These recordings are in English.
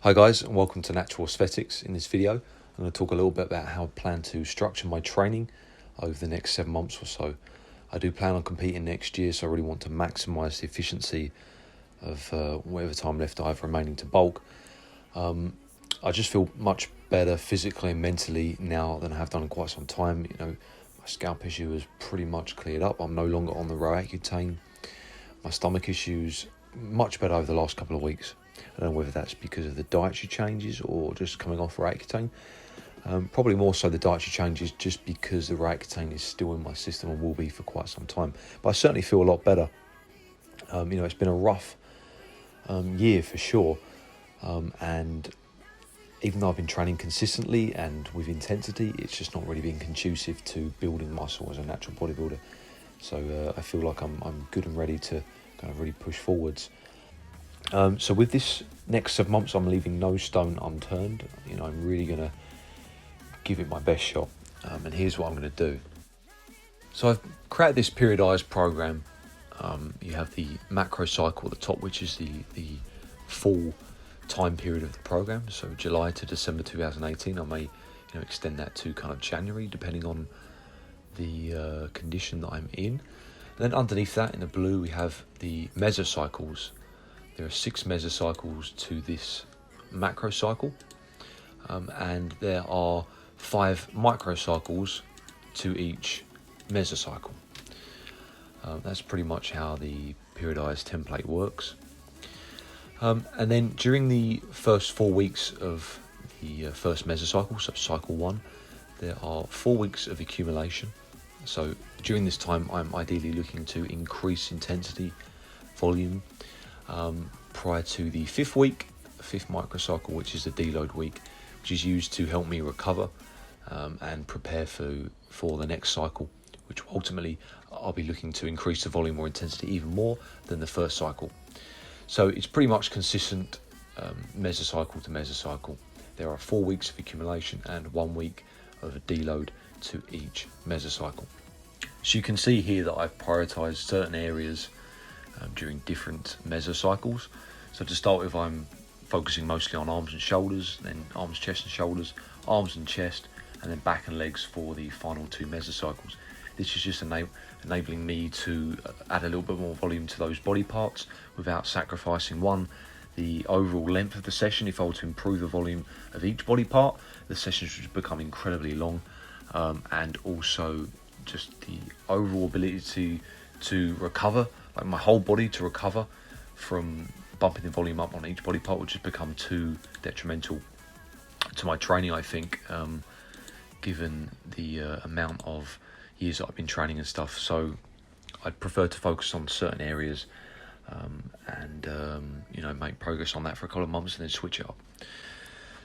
Hi guys, and welcome to Natural Aesthetics. In this video, I'm going to talk a little bit about how I plan to structure my training over the next 7 months or so. I do plan on competing next year, so I really want to maximise the efficiency of whatever time left I have remaining to bulk. I just feel much better physically and mentally now than I have done in quite some time. My scalp issue is pretty much cleared up. I'm no longer on the Roaccutane. My stomach issues much better over the last couple of weeks. I don't know whether that's because of the dietary changes or just coming off Roaccutane. Probably more so the dietary changes, just because the Roaccutane is still in my system and will be for quite some time. But I certainly feel a lot better. It's been a rough year for sure. And even though I've been training consistently and with intensity, it's just not really been conducive to building muscle as a natural bodybuilder. So I feel like I'm good and ready to kind of really push forwards. So with this next 7 months, I'm leaving no stone unturned. I'm really going to give it my best shot. And here's what I'm going to do. So I've created this periodized program. You have the macro cycle at the top, which is the full time period of the program. So July to December 2018. I may extend that to kind of January, depending on the condition that I'm in. And then underneath that, in the blue, we have the mesocycles. There are 6 mesocycles to this macro cycle, and there are 5 microcycles to each mesocycle. That's pretty much how the periodized template works. And then during the first 4 weeks of the first mesocycle, so cycle 1, there are 4 weeks of accumulation. So during this time, I'm ideally looking to increase intensity, volume, prior to the 5th week, 5th microcycle, which is the deload week, which is used to help me recover and prepare for the next cycle, which ultimately I'll be looking to increase the volume or intensity even more than the first cycle. So it's pretty much consistent mesocycle to mesocycle. There are 4 weeks of accumulation and 1 week of a deload to each mesocycle. So you can see here that I've prioritized certain areas during different mesocycles. So to start with, I'm focusing mostly on arms and shoulders, then arms, chest and shoulders, arms and chest, and then back and legs for the final 2 mesocycles. This is just enabling me to add a little bit more volume to those body parts without sacrificing, one, the overall length of the session. If I were to improve the volume of each body part, the sessions would become incredibly long, and also just the overall ability to recover, like my whole body to recover from bumping the volume up on each body part, would just become too detrimental to my training, I think, given the amount of years that I've been training and stuff. So I'd prefer to focus on certain areas and make progress on that for a couple of months and then switch it up.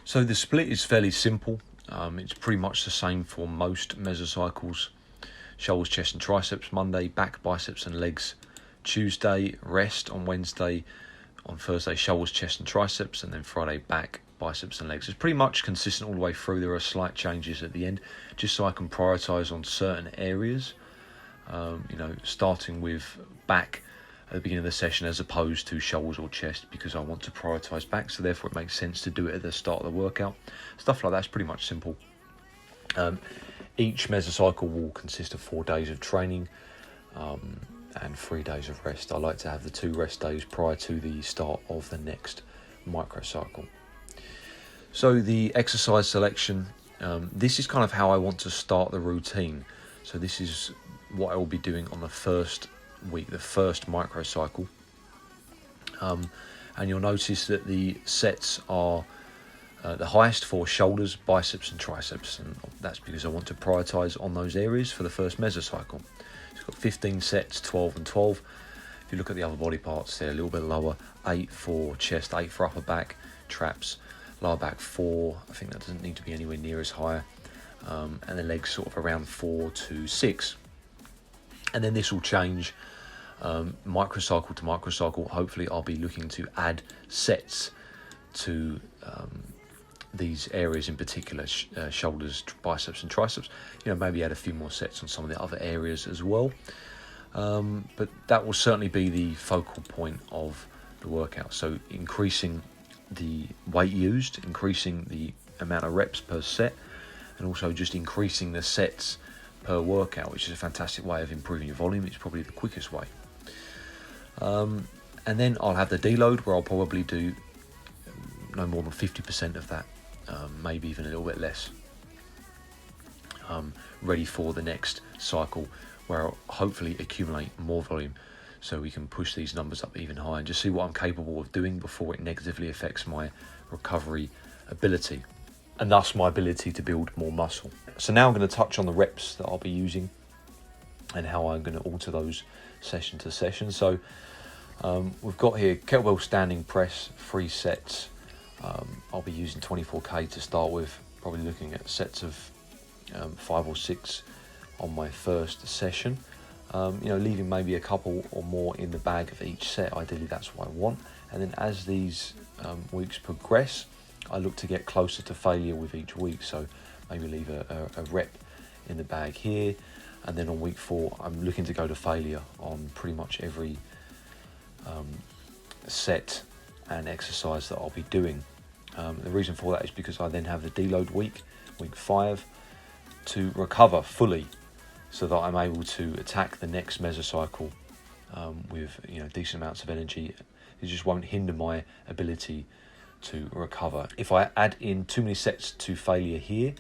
So the split is fairly simple. It's pretty much the same for most mesocycles. Shoulders, chest and triceps Monday, back, biceps and legs Tuesday, rest on Wednesday, on Thursday shoulders, chest and triceps, and then Friday back, biceps and legs. It's pretty much consistent all the way through. There are slight changes at the end, just so I can prioritize on certain areas, starting with back at the beginning of the session as opposed to shoulders or chest, because I want to prioritize back, so therefore it makes sense to do it at the start of the workout. Stuff like that's pretty much simple. Each mesocycle will consist of 4 days of training and 3 days of rest. I like to have the 2 rest days prior to the start of the next microcycle. So the exercise selection, this is kind of how I want to start the routine. So this is what I will be doing on the first week, the first microcycle. And you'll notice that the sets are the highest for shoulders, biceps and triceps, and that's because I want to prioritize on those areas for the first mesocycle. So it's got 15 sets, 12 and 12. If you look at the other body parts, they're a little bit lower. 8 for chest, 8 for upper back, traps, lower back 4. I think that doesn't need to be anywhere near as high. And the legs sort of around 4 to 6. And then this will change microcycle to microcycle. Hopefully I'll be looking to add sets to these areas in particular, shoulders, biceps and triceps. Maybe add a few more sets on some of the other areas as well. But that will certainly be the focal point of the workout. So increasing the weight used, increasing the amount of reps per set, and also just increasing the sets per workout, which is a fantastic way of improving your volume. It's probably the quickest way. And then I'll have the deload, where I'll probably do no more than 50% of that, maybe even a little bit less, ready for the next cycle, where I'll hopefully accumulate more volume so we can push these numbers up even higher and just see what I'm capable of doing before it negatively affects my recovery ability, and thus my ability to build more muscle. So now I'm going to touch on the reps that I'll be using and how I'm going to alter those session to session. So we've got here kettlebell standing press, 3 sets. I'll be using 24k to start with, probably looking at sets of 5 or 6 on my first session. Leaving maybe a couple or more in the bag of each set. Ideally, that's what I want. And then as these weeks progress, I look to get closer to failure with each week. So maybe leave a rep in the bag here, and then on week 4, I'm looking to go to failure on pretty much every set and exercise that I'll be doing. The reason for that is because I then have the deload week 5, to recover fully, so that I'm able to attack the next mesocycle with decent amounts of energy. It just won't hinder my ability to recover. If I add in too many sets to failure here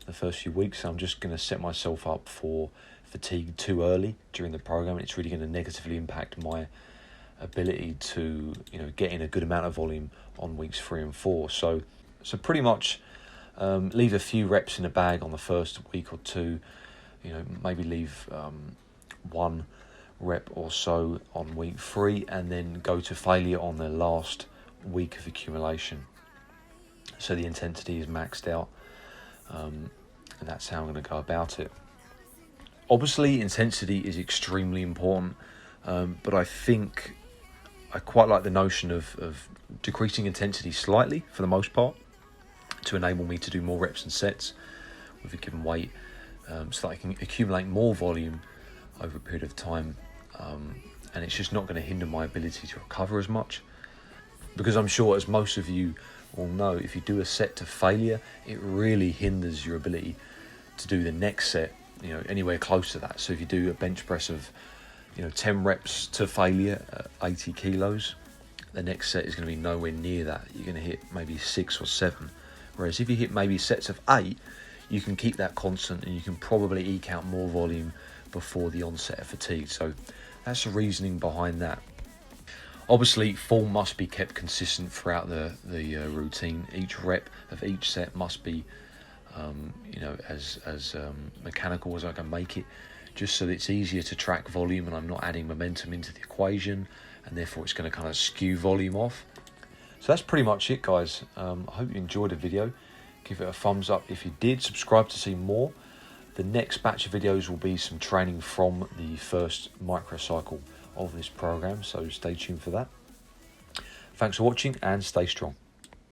the first few weeks, I'm just going to set myself up for fatigue too early during the program, and it's really going to negatively impact my ability to get in a good amount of volume on weeks 3 and 4. So pretty much leave a few reps in a bag on the first week or 2. Maybe leave 1 rep or so on week 3, and then go to failure on the last week of accumulation, so the intensity is maxed out, and that's how I'm going to go about it. Obviously, intensity is extremely important, but I think I quite like the notion of decreasing intensity slightly for the most part, to enable me to do more reps and sets with a given weight, so that I can accumulate more volume over a period of time, and it's just not going to hinder my ability to recover as much. Because I'm sure, as most of you will know, if you do a set to failure, it really hinders your ability to do the next set, anywhere close to that. So if you do a bench press of 10 reps to failure at 80 kilos, the next set is going to be nowhere near that. You're going to hit maybe 6 or 7. Whereas if you hit maybe sets of 8, you can keep that constant, and you can probably eke out more volume before the onset of fatigue. So that's the reasoning behind that. Obviously, form must be kept consistent throughout the routine. Each rep of each set must be as mechanical as I can make it, just so that it's easier to track volume and I'm not adding momentum into the equation, and therefore it's going to kind of skew volume off. So that's pretty much it, guys. I hope you enjoyed the video. Give it a thumbs up if you did. Subscribe to see more. The next batch of videos will be some training from the first microcycle of this program, so stay tuned for that. Thanks for watching, and stay strong.